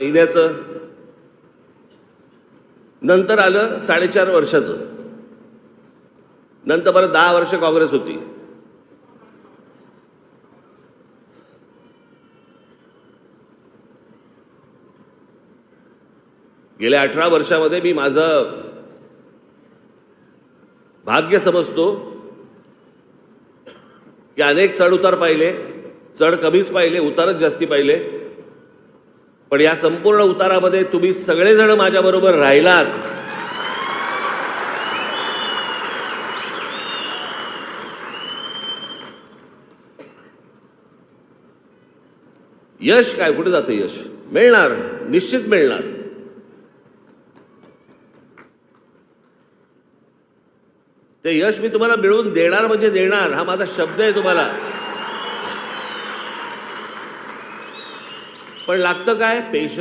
महिन्याचं, नंतर आलं 4.5 वर्षाचं, नंतर परत 10 वर्ष काँग्रेस होती. गेल्या 18 वर्षामध्ये मी माझं भाग्य समजतो की अनेक चढउतार पाहिले, चढ कमीच पाहिले, उतारच जास्ती पाहिले, पण या संपूर्ण उतारामध्ये तुम्ही सगळेजण माझ्याबरोबर राहिलात. यश काय, कुठे जाते यश? मिळणार, निश्चित मिळणार. ते यश मी तुम्हाला मिळवून देणार म्हणजे देणार, हा माझा शब्द आहे तुम्हाला. पण लागतं काय? पेशन्स.